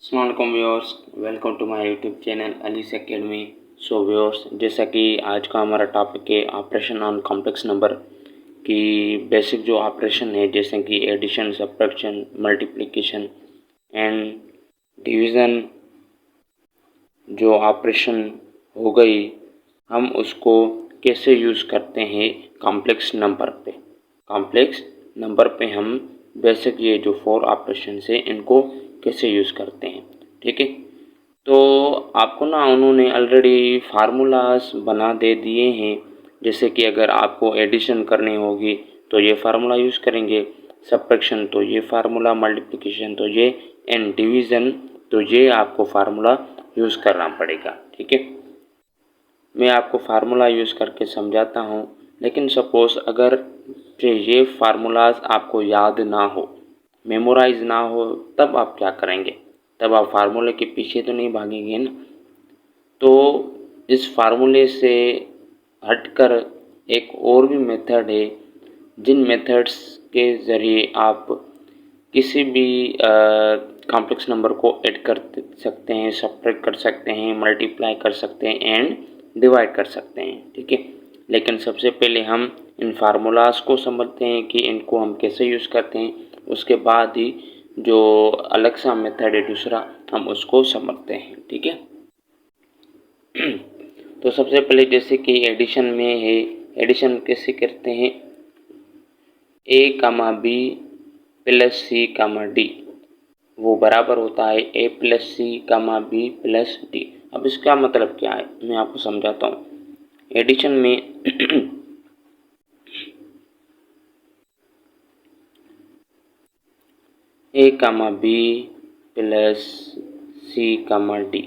अस्सलाम वालेकुम viewers, welcome to my YouTube channel Ali's academy. So viewers, जैसा कि आज का हमारा टॉपिक है ऑपरेशन ऑन कॉम्प्लेक्स नंबर की बेसिक जो ऑपरेशन है, जैसे कि addition, subtraction, multiplication and division जो ऑपरेशन हो गई, हम उसको कैसे यूज़ करते हैं कॉम्प्लेक्स नंबर पे। कॉम्प्लेक्स नंबर पे हम बेसिक ये जो 4 ऑपरेशन है इनको कैसे यूज़ करते हैं, ठीक है। तो आपको ना उन्होंने ऑलरेडी फार्मूलाज बना दे दिए हैं, जैसे कि अगर आपको एडिशन करनी होगी तो ये फार्मूला यूज़ करेंगे, सब्ट्रैक्शन तो ये फार्मूला, मल्टीप्लिकेशन तो ये, एंड डिवीज़न तो ये आपको फार्मूला यूज़ करना पड़ेगा, ठीक है। मैं आपको फार्मूला यूज़ करके समझाता हूँ, लेकिन सपोज़ अगर ये फार्मूलाज आपको याद ना हो, मेमोराइज ना हो, तब आप क्या करेंगे? तब आप फार्मूले के पीछे तो नहीं भागेंगे ना। तो इस फार्मूले से हटकर एक और भी मेथड है, जिन मेथड्स के ज़रिए आप किसी भी कॉम्प्लेक्स नंबर को ऐड कर सकते हैं, सब्ट्रैक्ट कर सकते हैं, मल्टीप्लाई कर सकते हैं एंड डिवाइड कर सकते हैं, ठीक है। लेकिन सबसे पहले हम इन फार्मूलाज को समझते हैं कि इनको हम कैसे यूज़ करते हैं, उसके बाद ही जो अलग सा मेथड है दूसरा, हम उसको समझते हैं, ठीक है। तो सबसे पहले जैसे कि एडिशन में है, एडिशन कैसे करते हैं, a, b plus C, D वो बराबर होता है a plus C, b plus D. अब इसका मतलब क्या है, मैं आपको समझाता हूँ। एडिशन में a, b plus C, D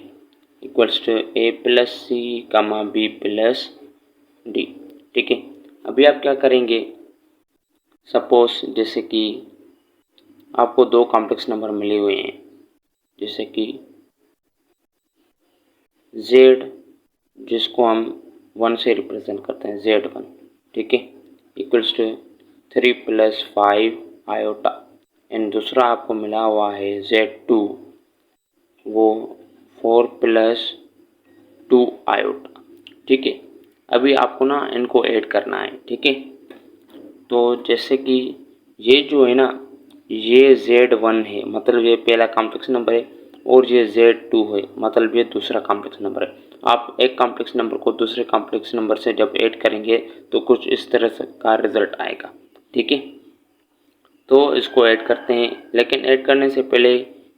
equals to a plus C, b plus D, ठीक है। अभी आप क्या करेंगे, सपोज जैसे कि आपको दो कॉम्प्लेक्स नंबर मिले हुए हैं, जैसे कि z, जिसको हम 1 से रिप्रेजेंट करते हैं, z1, ठीक है, equals to 3 plus 5 iota, and दूसरा आपको मिला हुआ है z2, वो 4 प्लस 2 आयोटा, ठीक है। अभी आपको ना इनको ऐड करना है, ठीक है। तो जैसे कि ये जो है ना, ये z1 है, मतलब ये पहला कॉम्प्लेक्स नंबर है, और ये z2 है, मतलब ये दूसरा कॉम्प्लेक्स नंबर है। आप एक कॉम्प्लेक्स नंबर को दूसरे कॉम्प्लेक्स नंबर से जब ऐड करेंगे तो कुछ इस तरह से का रिजल्ट आएगा, ठीक है। तो इसको ऐड करते हैं, लेकिन ऐड करने से पहले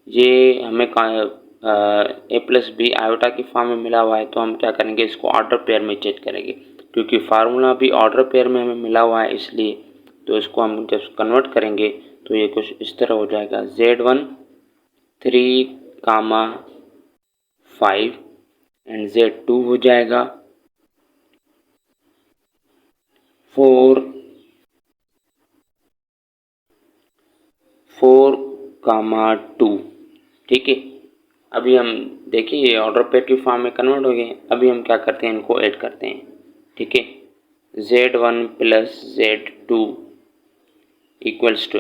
ये हमें ए प्लस बी आयोटा की फॉर्म में मिला हुआ है, तो हम क्या करेंगे, इसको ऑर्डर पेयर में चेंज करेंगे, क्योंकि फार्मूला भी ऑर्डर पेयर में हमें मिला हुआ है, इसलिए तो इसको हम जब कन्वर्ट करेंगे तो ये कुछ इस तरह हो जाएगा, z1 3, 5 एंड z2 हो जाएगा 4, 2, ठीक है। अभी हम देखिए ये ऑर्डर पेयर की फॉर्म में कन्वर्ट हो गए। अभी हम क्या करते हैं, इनको ऐड करते हैं, ठीक है। z1 plus z2 equals to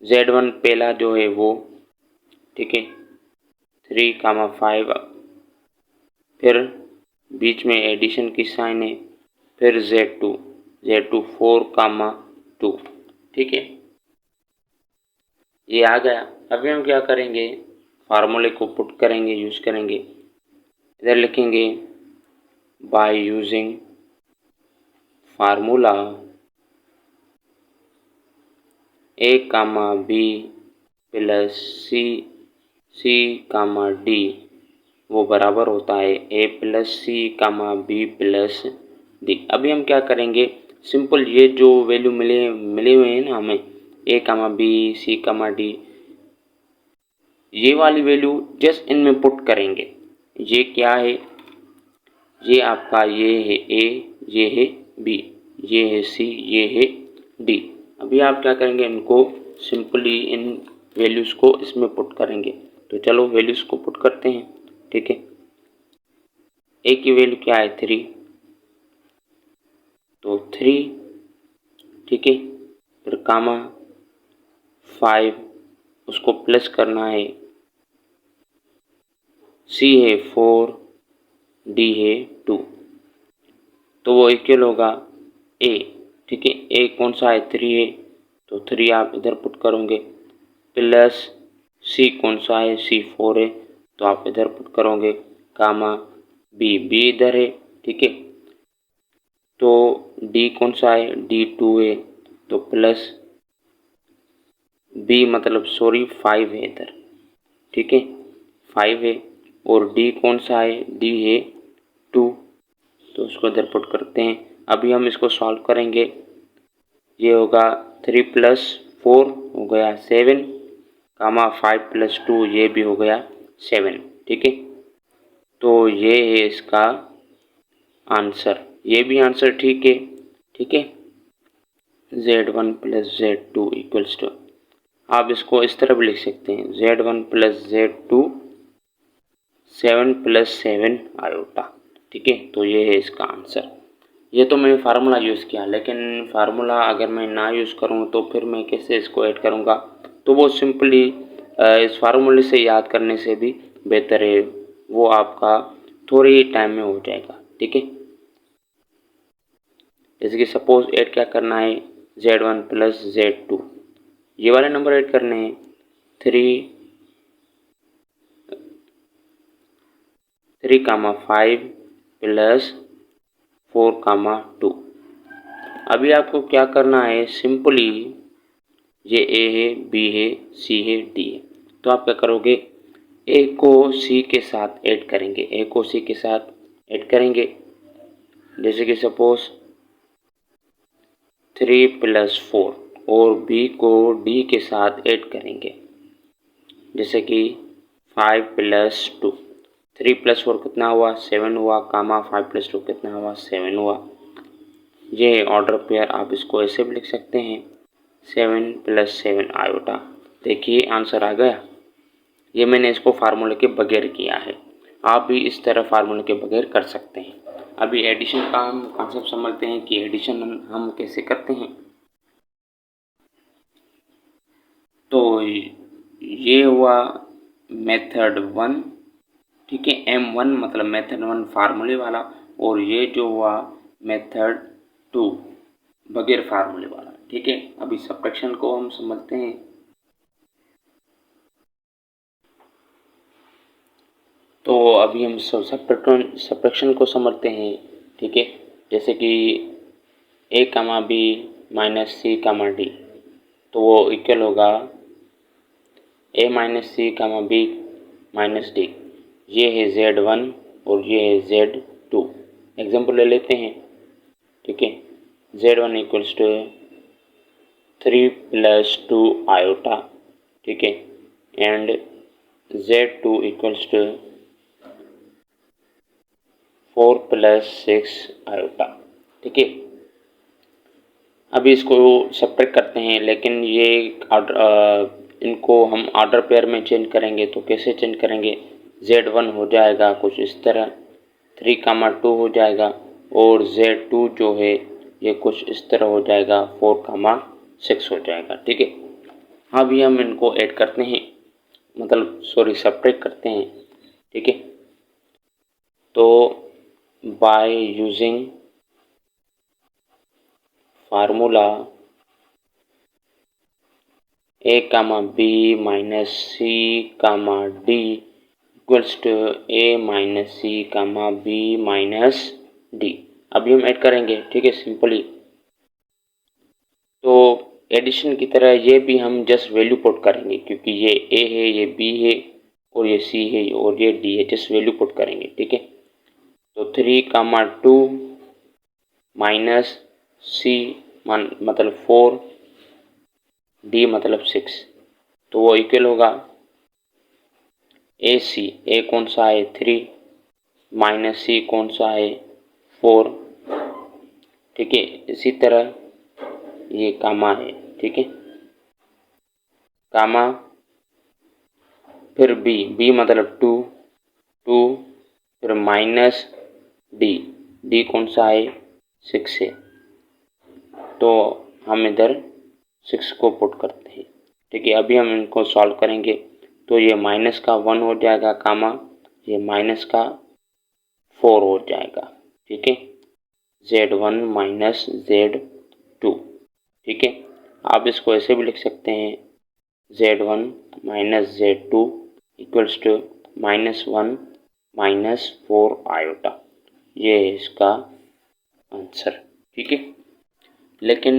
z1 पहला जो है वो, ठीक है, 3, 5, फिर बीच में एडिशन की साइन है, फिर z2 4, 2, ठीक है, ये आ गया। अभी हम क्या करेंगे, फार्मूले को पुट करेंगे, यूज करेंगे, इधर लिखेंगे by using formula a, b plus C, D वो बराबर होता है a plus C, b plus D. अभी हम क्या करेंगे, सिंपल ये जो वैल्यू मिले हुए हैं ना हमें, a, b, c, डी, ये वाली वैल्यू जस्ट इनमें पुट करेंगे। ये क्या है, ये आपका ये है a, ये है b, ये है c, ये है d। अभी आप क्या करेंगे, इनको सिंपली इन वैल्यूज़ को इसमें पुट करेंगे। तो चलो वैल्यूज़ को पुट करते हैं, ठीक है। a की वैल्यू क्या है, 3, तो 3, ठीक है, फिर 5 उसको प्लस करना है, सी है 4, डी है 2, तो वो इक्वल होगा ए। ठीक है, ए कौन सा है 3 है, तो 3 आप इधर पुट करोगे, प्लस सी कौन सा है, सी 4 है, तो आप इधर पुट करोगे, कामा बी इधर है। ठीक है, तो डी कौन सा है, डी 2 है, तो प्लस बी मतलब सॉरी 5 है इधर। ठीक है, 5 है, और डी कौन सा है, डी है 2, तो उसको इधर पुट करते हैं। अभी हम इसको सॉल्व करेंगे, ये होगा 3 + 4 हो गया 7, कामा 5 + 2 ये भी हो गया 7। ठीक है, तो ये है इसका आंसर, ये भी आंसर ठीक है। ठीक है, Z1 + Z2 = आप इसको इस तरह भी लिख सकते हैं, Z1 + Z2 7 + 7 आयोटा। ठीक है, तो ये है इसका आंसर। ये तो मैंने फार्मूला यूज़ किया, लेकिन फार्मूला अगर मैं ना यूज़ करूँ तो फिर मैं कैसे इसको ऐड करूँगा, तो वो सिंपली इस फार्मूले से याद करने से भी बेहतर है, वो आपका थोड़े ही टाइम में हो जाएगा। ठीक है, जैसे कि सपोज ऐड क्या करना है, Z1 + Z2, ये वाले नंबर ऐड करने हैं, 3, 5 + 4, 2। अभी आपको क्या करना है, सिंपली ये ए है, बी है, सी है, डी है, तो आप क्या करोगे, ए को सी के साथ ऐड करेंगे, ए को सी के साथ ऐड करेंगे, जैसे कि सपोज 3 + 4, और बी को डी के साथ ऐड करेंगे, जैसे कि 5 + 2, 3 + 4 कितना हुआ, 7 हुआ, कामा 5 + 2 कितना हुआ, 7 हुआ। ये ऑर्डर पेयर, आप इसको ऐसे भी लिख सकते हैं, 7 + 7 आयोटा। देखिए आंसर आ गया। ये मैंने इसको फार्मूले के बगैर किया है, आप भी इस तरह फार्मूले के बगैर कर सकते हैं। अभी एडिशन का हम कॉन्सेप्ट समझते हैं कि एडिशन हम कैसे करते हैं। तो ये हुआ मेथड 1। ठीक है, M1 मतलब मेथड 1 फार्मूले वाला, और ये जो हुआ मेथड 2 बगैर फार्मूले वाला। ठीक है, अभी सब्ट्रैक्शन को हम समझते हैं। तो अभी हम सब्ट्रैक्शन को समझते हैं। ठीक है, जैसे कि A, B - C, D, तो वो इक्वल होगा A - C, B - D। ये है Z1 और ये है Z2। एग्जाम्पल ले लेते हैं। ठीक है, Z1 = 3 + 2 आयोटा। ठीक है, एंड Z2 = 4 + 6 आयोटा। ठीक है, अभी इसको सब्ट्रैक्ट करते हैं, लेकिन ये इनको हम ऑर्डर पेयर में चेंज करेंगे, तो कैसे चेंज करेंगे, Z1 हो जाएगा कुछ इस तरह, 3, 2 हो जाएगा, और Z2 जो है ये कुछ इस तरह हो जाएगा, 4, 6 हो जाएगा। ठीक है, अभी हम इनको ऐड करते हैं, मतलब सॉरी सब्ट्रैक्ट करते हैं। ठीक है, तो bye using formula A, B - C, D = A - C, B - D। अभी हम ऐड करेंगे। ठीक है, सिंपली तो एडिशन की तरह ये भी हम जस्ट वैल्यू पुट करेंगे, क्योंकि ये A है, ये B है, और ये C है, और ये D है, जस्ट वैल्यू पुट करेंगे। ठीक है, तो 3, 2 -C मतलब 4, D मतलब 6, तो वो इक्वल होगा AC, A कौन सा है 3, -C कौन सा है 4। ठीक है, इसी तरह ये कामा है। ठीक है, कामा फिर B मतलब 2, फिर -D कौन सा है 6 है, तो हम इधर 6 को पुट करते हैं। ठीक है, अभी हम इनको सॉल्व करेंगे, तो ये -1 हो जाएगा, कामा ये माइनस का 4 हो जाएगा, ठीक है, Z1 माइनस Z2, ठीक है। आप इसको ऐसे भी लिख सकते हैं Z1 minus Z2 equals to -1 minus 4 iota, ये है इसका आंसर, ठीक है। लेकिन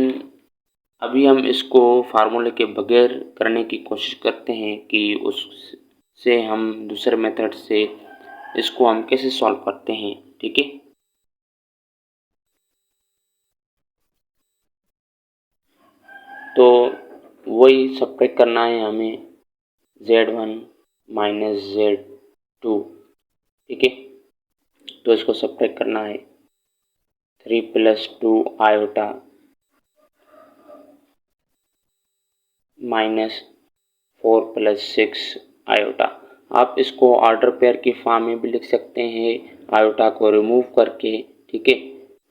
अभी हम इसको फार्मूले के बगैर करने की कोशिश करते हैं कि उससे हम दूसरे मेथड से इसको हम कैसे सॉल्व करते हैं, ठीक है। तो वही सब्ट्रैक्ट करना है हमें Z1 माइनस Z2, ठीक है। तो इसको सब्ट्रैक्ट करना है 3 plus 2 iota minus 4 plus 6 iota. आप इसको ऑर्डर पेयर की फॉर्म में भी लिख सकते हैं, आयोटा को रिमूव करके, ठीक है,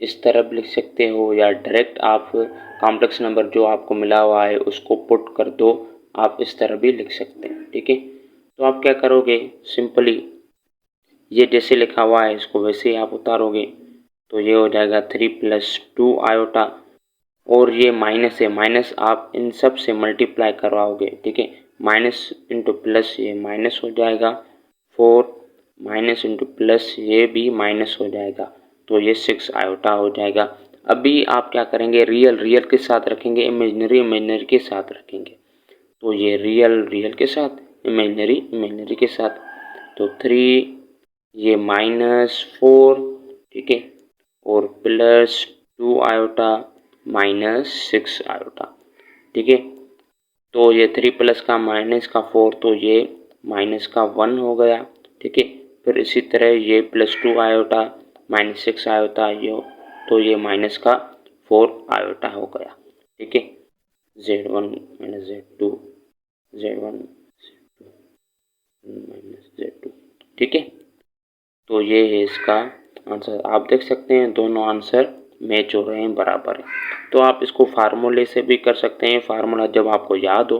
इस तरह भी लिख सकते हो, या डायरेक्ट आप कॉम्प्लेक्स नंबर जो आपको मिला हुआ है उसको पुट कर दो, आप इस तरह भी लिख सकते हैं, ठीक है। तो आप क्या करोगे, सिंपली ये जैसे लिखा हुआ है इसको वैसे ही आप उतारोगे, तो ये हो जाएगा 3 प्लस 2 आयोटा, और ये माइनस है, माइनस आप इन सब से मल्टीप्लाई करवाओगे, ठीक है, माइनस इंटू प्लस ये माइनस हो जाएगा 4, माइनस इंटू प्लस ये भी माइनस हो जाएगा, तो ये 6 आयोटा हो जाएगा। अभी आप क्या करेंगे, रियल रियल के साथ रखेंगे, इमेजिनरी इमेजिनरी के साथ रखेंगे, तो ये रियल रियल के साथ, इमेजिनरी इमेजिनरी के साथ, तो 3 ये -4, ठीक है, और प्लस 2 आयोटा माइनस 6 आयोटा, ठीक है। तो ये 3 प्लस का माइनस का 4, तो ये माइनस का 1 हो गया, ठीक है। फिर इसी तरह ये प्लस 2 आयोटा माइनस 6 आयोटा, ये तो ये माइनस का 4 आयोटा हो गया, ठीक है। Z1 minus Z2, Z1 minus Z2, ठीक है। तो ये है इसका आंसर। आप देख सकते हैं दोनों आंसर मैच हो रहे हैं, बराबर है। तो आप इसको फार्मूले से भी कर सकते हैं, फार्मूला जब आपको याद हो,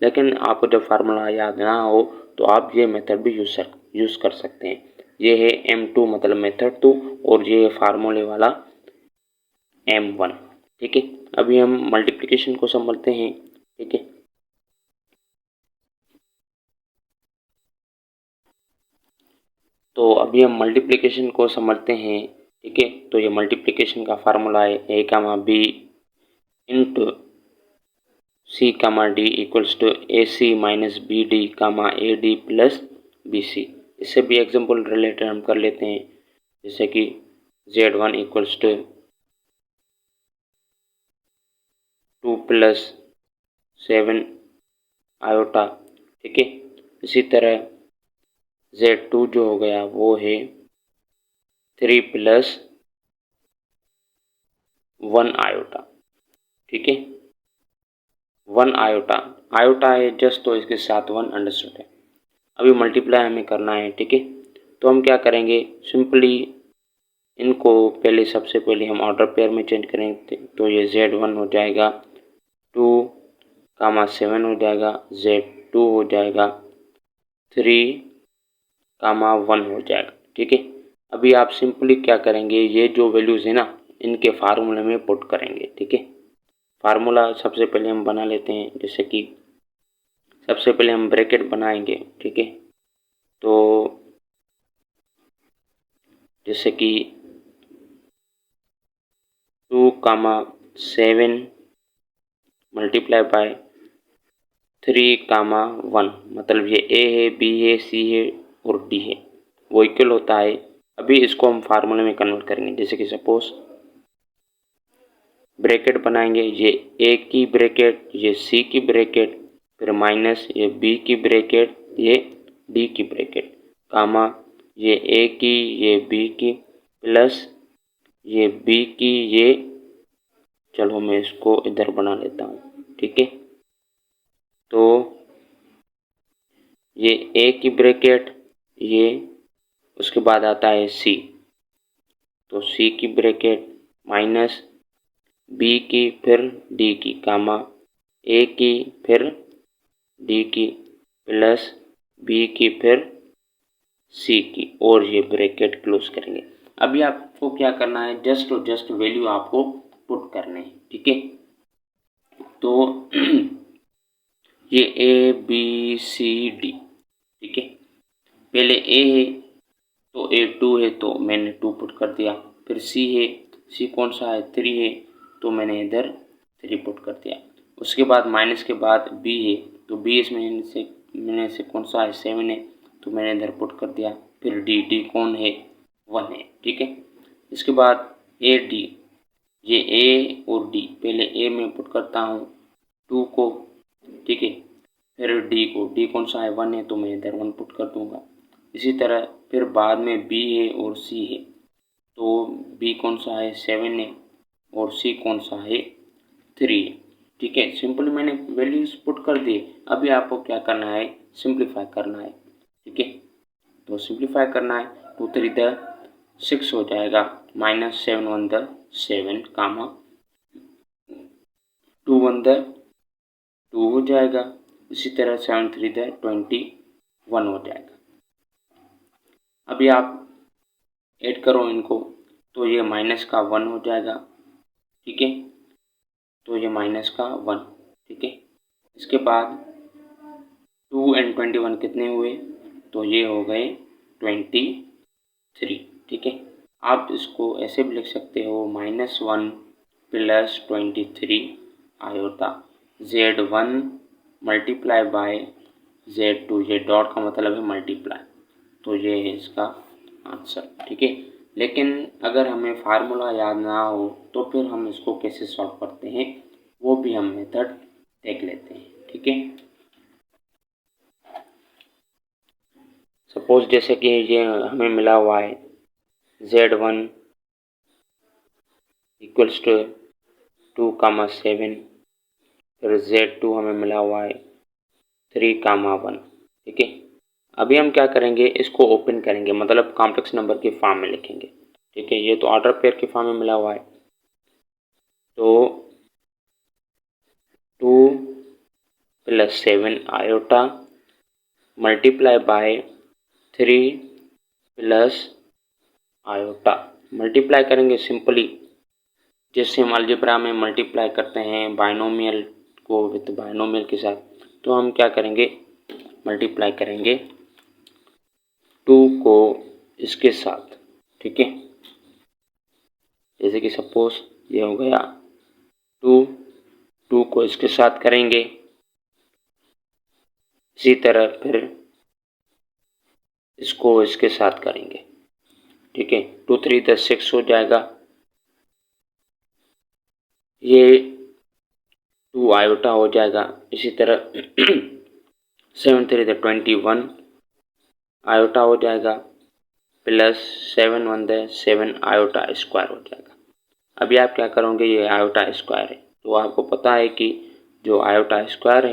लेकिन आपको जब फार्मूला याद ना हो तो आप ये मेथड भी यूज़ कर सकते हैं। ये है M2 मतलब मेथड 2, और ये है फार्मूले वाला M1, ठीक है। अभी हम मल्टीप्लिकेशन को समझते हैं, ठीक है। तो अभी हम मल्टीप्लिकेशन को समझते हैं, ठीक है। तो ये मल्टीप्लिकेशन का फार्मूला है A comma B into C comma D equals to AC minus BD comma AD plus BC। इससे भी एग्जाम्पल रिलेटेड हम कर लेते हैं, जैसे कि Z1 equals to 2 plus 7 iota, ठीक है। इसी तरह Z2 जो हो गया वो है 3 प्लस 1 आयोटा, ठीक है। 1 आयोटा, आयोटा है जस्ट, तो इसके साथ 1 अंडरस्टूड है। अभी मल्टीप्लाई हमें करना है, ठीक है। तो हम क्या करेंगे, सिंपली इनको पहले सबसे पहले हम ऑर्डर पेयर में चेंज करेंगे, तो ये Z1 हो जाएगा 2 कामा 7 हो जाएगा, Z2 हो जाएगा 3 कामा 1 हो जाएगा, ठीक है। अभी आप सिंपली क्या करेंगे, ये जो वैल्यूज़ है ना इनके फार्मूले में पुट करेंगे, ठीक है। फार्मूला सबसे पहले हम बना लेते हैं, जैसे कि सबसे पहले हम ब्रैकेट बनाएंगे, ठीक है। तो जैसे कि 2 कामा 7 मल्टीप्लाई बाय 3 कामा 1, मतलब ये A है, B है, C है और D है, वो इक्वल होता है। अभी इसको हम फार्मूले में कन्वर्ट करेंगे, जैसे कि सपोज ब्रैकेट बनाएंगे, ये A की ब्रैकेट, ये C की ब्रैकेट, फिर माइनस ये B की ब्रैकेट, ये D की ब्रैकेट, कामा ये A की, ये B की, प्लस ये B की, ये, चलो मैं इसको इधर बना लेता हूँ, ठीक है। तो ये A की ब्रैकेट, ये उसके बाद आता है C, तो C की ब्रैकेट माइनस B की, फिर D की, कामा A की, फिर D की, प्लस B की, फिर सी की और ये ब्रैकेट क्लोज करेंगे। अभी आपको क्या करना है, जस्ट वैल्यू आपको पुट करने हैं, ठीक है। तो ये ए बी सी डी, ठीक है। पहले ए है तो ए 2 है तो मैंने 2 पुट कर दिया। फिर सी है, सी कौन सा है, 3 है तो मैंने इधर 3 पुट कर दिया। उसके बाद माइनस के बाद बी है तो बी इसमें से कौन सा है, 7 है तो मैंने इधर पुट कर दिया। फिर डी कौन है, 1 है, ठीक है। इसके बाद ए डी, ये ए और डी, पहले ए में पुट करता हूँ 2 को, ठीक है। फिर डी कौन सा है, 1 है तो मैं इधर 1 पुट कर दूंगा। इसी तरह फिर बाद में बी है और सी है तो बी कौन सा है, 7 है और सी कौन सा है, 3 है, ठीक है। सिंपली मैंने वैल्यूज पुट कर दी। अभी आपको क्या करना है, सिंप्लीफाई करना है, ठीक है। तो सिंप्लीफाई करना है, 2 3 6 हो जाएगा, माइनस 7 1 7 कामा 2 1 2 हो जाएगा। इसी तरह 7 3 21 हो जाएगा। अभी आप ऐड करो इनको तो ये माइनस का 1 हो जाएगा, ठीक है। तो ये माइनस का 1, ठीक है। इसके बाद 2 एंड 21 कितने हुए, तो ये हो गए 23, ठीक है। आप इसको ऐसे भी लिख सकते हो, -1 plus 23 iota Z1 multiply by Z2, ये डॉट का मतलब है मल्टीप्लाई, तो ये है इसका आंसर, ठीक है। लेकिन अगर हमें फार्मूला याद ना हो तो फिर हम इसको कैसे सॉल्व करते हैं वो भी हम मेथड देख लेते हैं, ठीक है। सपोज जैसे कि ये हमें मिला हुआ है Z1 इक्वल्स टू 2,7, फिर Z2 हमें मिला हुआ है 3,1, ठीक है। अभी हम क्या करेंगे, इसको ओपन करेंगे, मतलब कॉम्प्लेक्स नंबर के फॉर्म में लिखेंगे, ठीक है। ये तो ऑर्डर पेयर के फॉर्म में मिला हुआ है, तो 2 + 7 iota multiply by 3 + iota. Multiply करेंगे सिंपली, जैसे हम अलजेब्रा में मल्टीप्लाई करते हैं बाइनोमियल को विद बाइनोमियल के साथ, तो हम क्या करेंगे, मल्टीप्लाई करेंगे 2 को इसके साथ, ठीक है। जैसे कि सपोज ये हो गया 2 को इसके साथ करेंगे। इसी तरह फिर इसको इसके साथ करेंगे, ठीक है। 2 3 6 हो जाएगा। ये 2 आयोटा हो जाएगा। इसी तरह 7 3 21 आयोटा हो जाएगा, प्लस 7 1 7 आयोटा स्क्वायर हो जाएगा। अभी आप क्या करोगे, ये आयोटा स्क्वायर है तो आपको पता है कि जो आयोटा स्क्वायर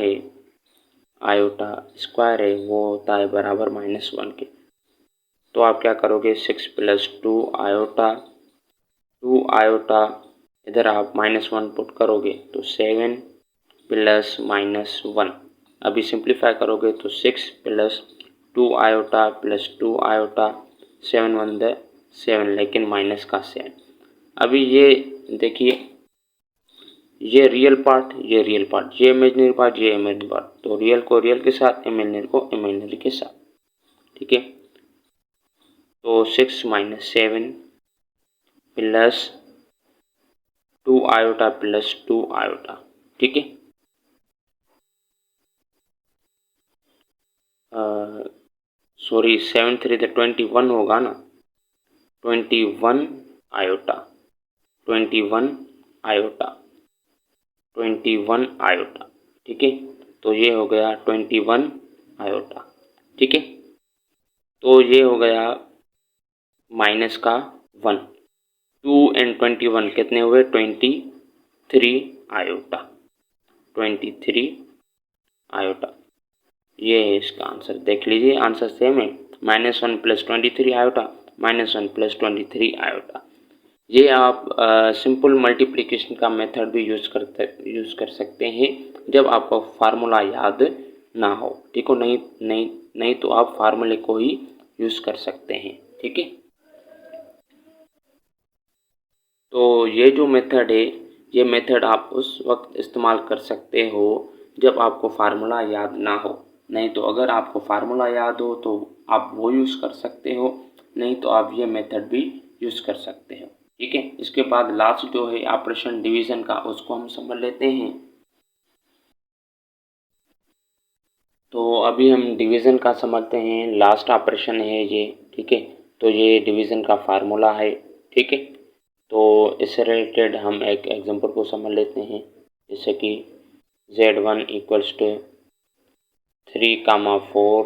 है वो होता है बराबर -1 के। तो आप क्या करोगे, 6 + 2 आयोटा, 2 आयोटा इधर आप -1 पुट करोगे तो 7 + -1। अभी सिंप्लीफाई करोगे तो 6 + 2 आयोटा + 2 आयोटा 7 1 7, लेकिन माइनस का 7। अभी ये देखिए, ये रियल पार्ट, ये रियल पार्ट, ये इमेजिनरी पार्ट, ये इमेजिनरी पार्ट, तो रियल को रियल के साथ, इमेजिनरी को इमेजिनरी के साथ, ठीक है। तो 6 - 7 + 2 आयोटा + 2 आयोटा, ठीक है। सॉरी 7 3 21 होगा ना, 21 आयोटा, 21 आयोटा, 21 आयोटा, ठीक है। तो ये हो गया 21 आयोटा, ठीक है। तो ये हो गया माइनस का 1। 2 एंड 21 कितने हुए, 23 आयोटा, 23 आयोटा। ये है इसका आंसर, देख लीजिए आंसर सेम है, -1 + 23 आयोटा, -1 + 23 आयोटा। ये आप सिंपल मल्टीप्लिकेशन का मेथड भी यूज़ कर सकते हैं जब आपको फार्मूला याद ना हो, ठीक हो। नहीं तो आप फार्मूले को ही यूज़ कर सकते हैं। ठीक है, तो ये जो मेथड है, ये मेथड आप उस वक्त इस्तेमाल कर सकते हो जब आपको फार्मूला याद ना हो। नहीं तो अगर आपको फार्मूला याद हो तो आप वो यूज़ कर सकते हो, नहीं तो आप ये मेथड भी यूज़ कर सकते हो। ठीक है, इसके बाद लास्ट जो है ऑपरेशन डिवीज़न का, उसको हम समझ लेते हैं। तो अभी हम डिवीज़न का समझते हैं, लास्ट ऑपरेशन है ये। ठीक है, तो ये डिवीज़न का फार्मूला है। ठीक है, तो इससे रिलेटेड हम एक एग्जांपल को समझ लेते हैं, जैसे कि Z1 इक्वल्स टू 3,4,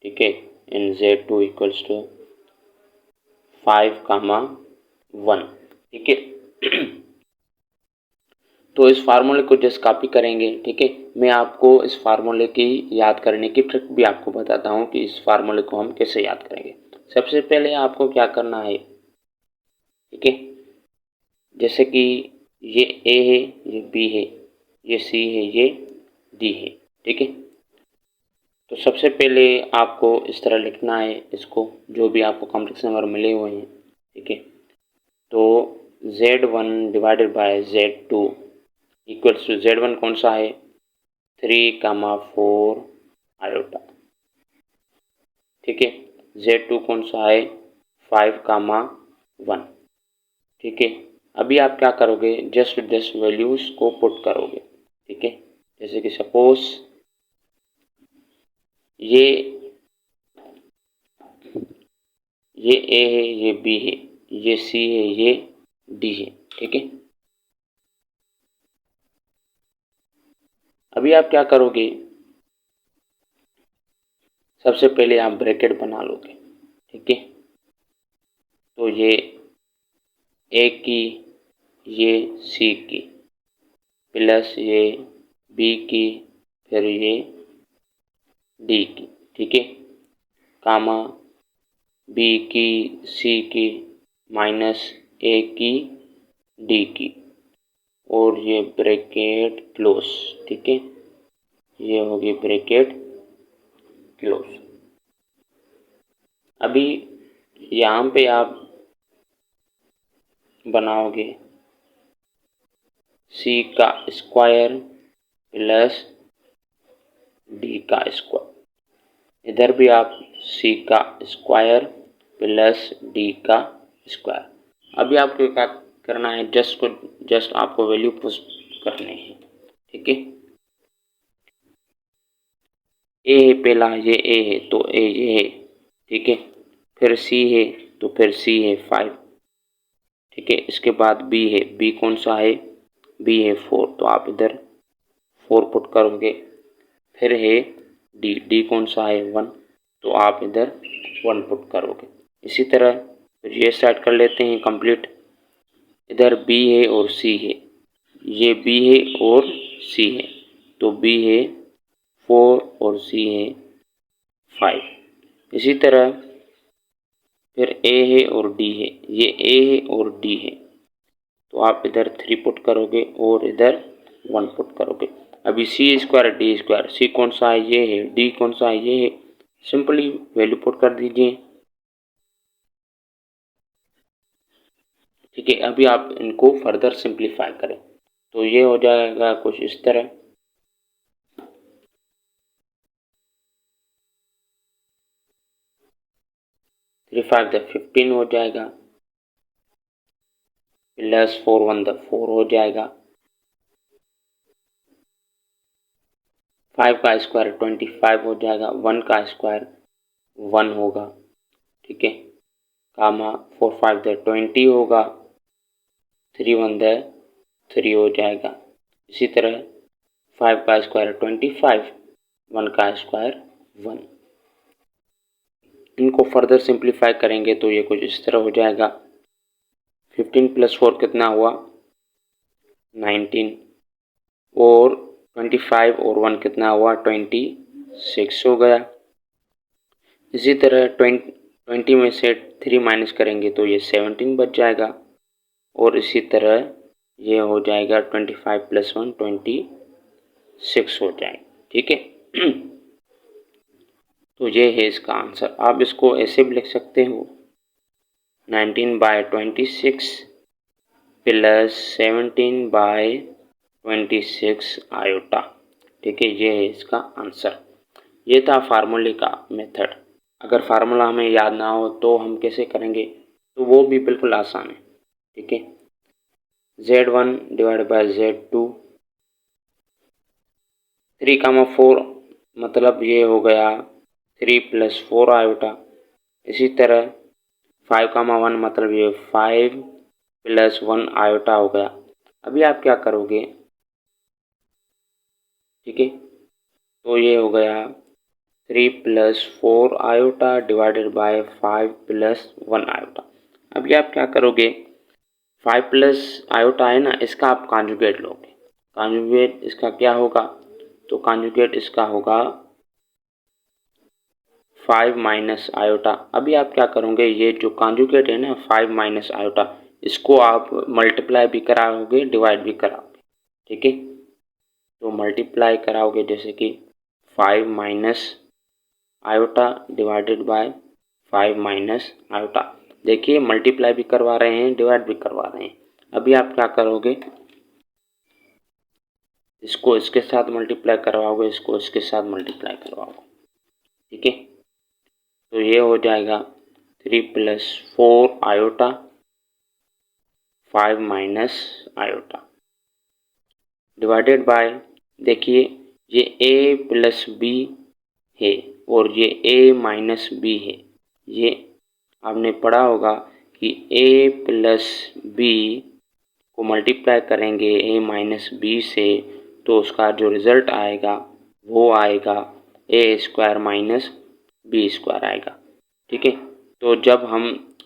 ठीक है, इन Z2 इक्वल्स टू 5,1। ठीक है, तो इस फार्मूले को जस्ट कॉपी करेंगे। ठीक है, मैं आपको इस फार्मूले की याद करने की ट्रिक भी आपको बताता हूँ कि इस फार्मूले को हम कैसे याद करेंगे। सबसे पहले आपको क्या करना है, ठीक है, जैसे कि ये ए है, ये बी है, ये सी है, ये डी है। ठीक है, तो सबसे पहले आपको इस तरह लिखना है इसको, जो भी आपको कॉम्प्लेक्स नंबर मिले हुए हैं। ठीक है, तो Z1 divided by Z2 equals to, Z1 कौन सा है, 3,4 आयोटा। ठीक है, Z2 कौन सा है, 5,1। ठीक है, अभी आप क्या करोगे, जस्ट दिस वैल्यूज को पुट करोगे। ठीक है, जैसे कि सपोज ये ए है, ये बी है, ये सी है, ये डी है। ठीक है, अभी आप क्या करोगे, सबसे पहले आप ब्रैकेट बना लोगे। ठीक है, तो ये ए की, ये सी की, प्लस ये बी की, फिर ये डी की। ठीक है, कामा बी की, सी की, माइनस ए की, डी की, और ये ब्रैकेट क्लोज। ठीक है, ये होगी ब्रैकेट क्लोज। अभी यहाँ पे आप बनाओगे सी का स्क्वायर प्लस डी का स्क्वायर, इधर भी आप सी का स्क्वायर प्लस डी का स्क्वायर। अभी आपको क्या करना है, जस्ट आपको वैल्यू पुश करनी है। ठीक है, ए है पहला, ये ए है तो ए ये है। ठीक है, फिर सी है तो फिर सी है 5। ठीक है, इसके बाद बी है, बी कौन सा है, बी है 4, तो आप इधर 4 पुट करोगे। फिर है डी, डी कौन सा है 1, तो आप इधर 1 पुट करोगे। इसी तरह फिर ये सेट कर लेते हैं कंप्लीट। इधर बी है और सी है, ये बी है और सी है, तो बी है 4 और सी है 5। इसी तरह फिर ए है और डी है, ये ए है और डी है, तो आप इधर 3 पुट करोगे और इधर 1 पुट करोगे। अभी सी स्क्वायर डी स्क्वायर, सी कौन सा है, ये है, डी कौन सा है, ये है, सिंपली वैल्यू पुट कर दीजिए। ठीक है, अभी आप इनको फर्दर सिंप्लीफाई करें तो ये हो जाएगा कुछ इस तरह। 3 5 15 हो जाएगा, प्लस 4 1 4 हो जाएगा, 5 का स्क्वायर 25 हो जाएगा, 1 का स्क्वायर 1 होगा। ठीक है, कामा 4 5 20 होगा, 3 1 3 हो जाएगा। इसी तरह 5 का स्क्वायर 25, 1 का स्क्वायर 1। इनको फर्दर सिंप्लीफाई करेंगे तो ये कुछ इस तरह हो जाएगा। 15 प्लस 4 कितना हुआ, 19, और 25 और 1 कितना हुआ, 26 हो गया। इसी तरह 20 में से 3 माइनस करेंगे तो ये 17 बच जाएगा, और इसी तरह ये हो जाएगा 25 प्लस 1 26 हो जाएगा। ठीक है, तो ये है इसका आंसर। आप इसको ऐसे भी लिख सकते हो 19/26 प्लस 17/26 आयोटा। ठीक है, ये है इसका आंसर। ये था फार्मूले का मेथड। अगर फार्मूला हमें याद ना हो तो हम कैसे करेंगे, तो वो भी बिल्कुल आसान है। ठीक है, Z1 डिवाइड बाय Z2 3,4 मतलब ये हो गया 3 + 4 आयोटा। इसी तरह 5,1 मतलब ये 5 + 1 आयोटा हो गया। अभी आप क्या करोगे, ठीक है, तो ये हो गया 3 + 4 आयोटा डिवाइडेड बाय 5 + 1 आयोटा। अभी आप क्या करोगे, 5 प्लस आयोटा है ना, इसका आप कॉन्जुगेट लोगे। कॉन्जुगेट इसका क्या होगा, तो कॉन्जुगेट इसका होगा 5 माइनस आयोटा। अभी आप क्या करोगे, ये जो कॉन्जुगेट है ना 5 माइनस आयोटा, इसको आप मल्टीप्लाई भी कराओगे, डिवाइड भी कराओगे। ठीक है, तो मल्टीप्लाई कराओगे जैसे कि 5 minus iota divided by 5 minus iota. देखिए मल्टीप्लाई भी करवा रहे हैं, डिवाइड भी करवा रहे हैं। अभी आप क्या करोगे, इसको इसके साथ मल्टीप्लाई करवाओगे, इसको इसके साथ मल्टीप्लाई करवाओगे। ठीक है, तो ये हो जाएगा 3 + 4 iota 5 minus iota divided by, देखिए ये a + b है और ये a - b है। ये आपने पढ़ा होगा कि a + b को मल्टीप्लाई करेंगे a - b से, तो उसका जो रिज़ल्ट आएगा वो आएगा a² - b² आएगा। ठीक है, तो जब हम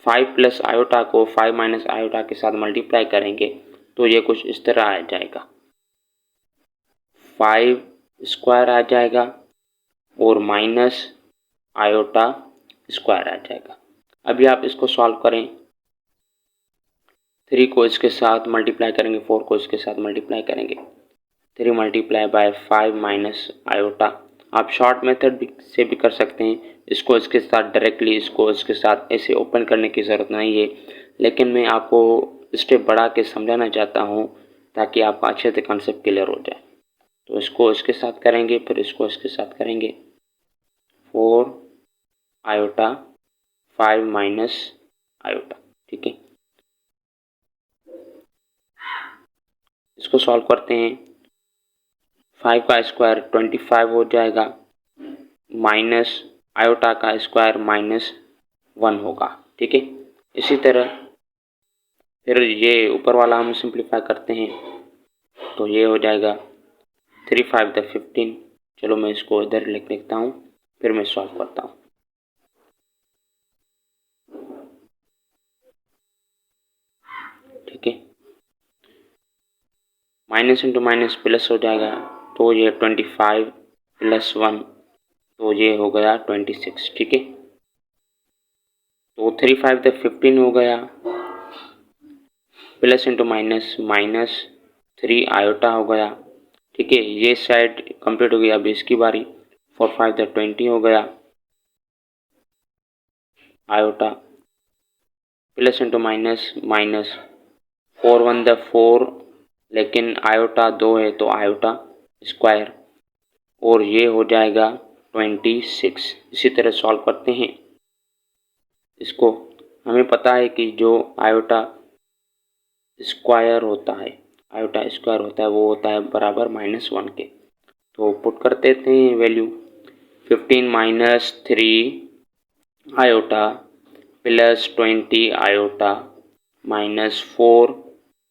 5 + आयोटा को 5 माइनस आयोटा के साथ मल्टीप्लाई करेंगे तो ये कुछ इस तरह आ जाएगा, 5² आ जाएगा और माइनस आयोटा स्क्वायर आ जाएगा। अभी आप इसको सॉल्व करें, 3 को इसके साथ मल्टीप्लाई करेंगे, 4 को इसके साथ मल्टीप्लाई करेंगे, 3 × 5 माइनस आयोटा। आप शॉर्ट मेथड से भी कर सकते हैं, इसको इसके साथ डायरेक्टली, इसको इसके साथ ऐसे ओपन करने की ज़रूरत नहीं है, लेकिन मैं आपको स्टेप बढ़ा के समझाना चाहता हूँ ताकि आपका अच्छे से कॉन्सेप्ट क्लियर हो जाए। तो इसको इसके साथ करेंगे, फिर इसको इसके साथ करेंगे, 4 आयोटा 5 माइनस आयोटा। ठीक है, इसको सॉल्व करते हैं, 5 का स्क्वायर 25 हो जाएगा, माइनस आयोटा का स्क्वायर -1 होगा। ठीक है, इसी तरह फिर ये ऊपर वाला हम सिंप्लीफाई करते हैं, तो ये हो जाएगा 3 × 5 = 15। चलो मैं इसको इधर लिख देता हूँ, फिर मैं सॉल्व करता हूँ। ठीक है, माइनस इंटू माइनस प्लस हो जाएगा, तो ये 25 + 1, तो ये हो गया 26। ठीक है, तो 3 × 5 = 15 हो गया, प्लस इंटू माइनस -3 आयोटा हो गया। ठीक है, ये साइड कंप्लीट हो गया। अभी इसकी बारी, 4 × 5 = 20 हो गया, आयोटा प्लस इंटू माइनस -4 × 1 = 4, लेकिन आयोटा 2 है तो आयोटा स्क्वायर, और ये हो जाएगा 26। इसी तरह सॉल्व करते हैं इसको। हमें पता है कि जो आयोटा स्क्वायर होता है, वो होता है बराबर -1 के। तो पुट कर देते हैं वैल्यू, 15 - 3 आयोटा प्लस 20 आयोटा -4,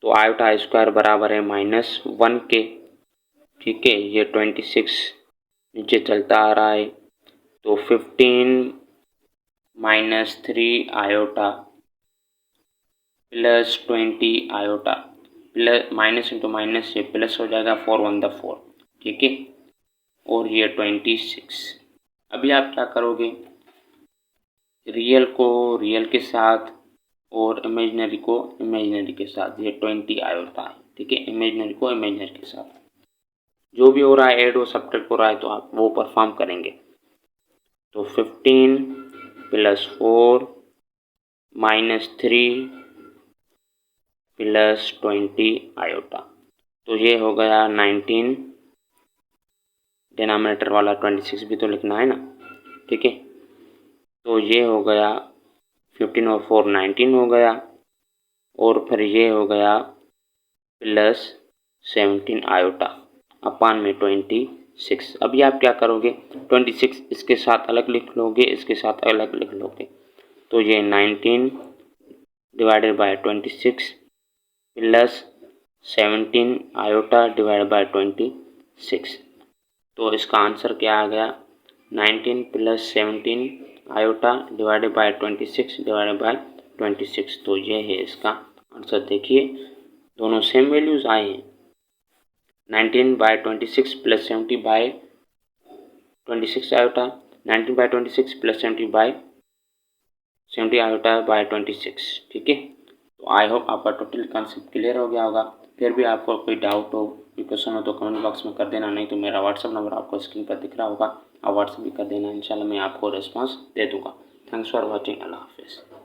तो आयोटा स्क्वायर बराबर है -1 के। ठीक है, ये 26 नीचे चलता आ रहा है, तो 15 - 3 iota plus 20 iota, plus minus into minus से प्लस हो जाएगा, 4 × 1 = 4। ठीक है, और ये 26। अभी आप क्या करोगे, रियल को रियल के साथ और इमेजिनरी को इमेजिनरी के साथ, ये 20 आयोटा है। ठीक है, इमेजिनरी को इमेजिनरी के साथ जो भी हो रहा है, ऐड और सब्ट्रैक्ट हो रहा है, तो आप वो परफॉर्म करेंगे। तो 15 प्लस 4 माइनस 3 प्लस 20 आयोटा। तो ये हो गया 19, डिनोमिनेटर वाला 26 भी तो लिखना है ना, ठीक है। तो ये हो गया 15 और 4 19 हो गया, और फिर ये हो गया प्लस 17 आयोटा अपान में 26। अभी आप क्या करोगे, 26 इसके साथ अलग लिख लोगे, इसके साथ अलग लिख लोगे। तो ये 19 divided by 26 plus 17 iota divided by 26। तो इसका आंसर क्या आ गया, 19 plus 17 iota divided by 26 divided by 26। तो ये है इसका आंसर। देखिए दोनों सेम वैल्यूज आए हैं, 19 by 26 plus 70 by 26 iota, 19 by 26 plus 70 by 70 iota by 26, ठीक है। तो आई होप आपका टोटल कॉन्सेप्ट क्लियर हो गया होगा। फिर भी आपको कोई डाउट हो, कोई क्वेश्चन हो तो कमेंट बॉक्स में कर देना, नहीं तो मेरा व्हाट्सअप नंबर आपको स्क्रीन पर दिख रहा होगा, आप व्हाट्सअप भी कर देना, इंशाल्लाह मैं आपको रिस्पॉन्स दे दूँगा। थैंक्स फॉर वॉचिंग, अल्लाह हाफिज़।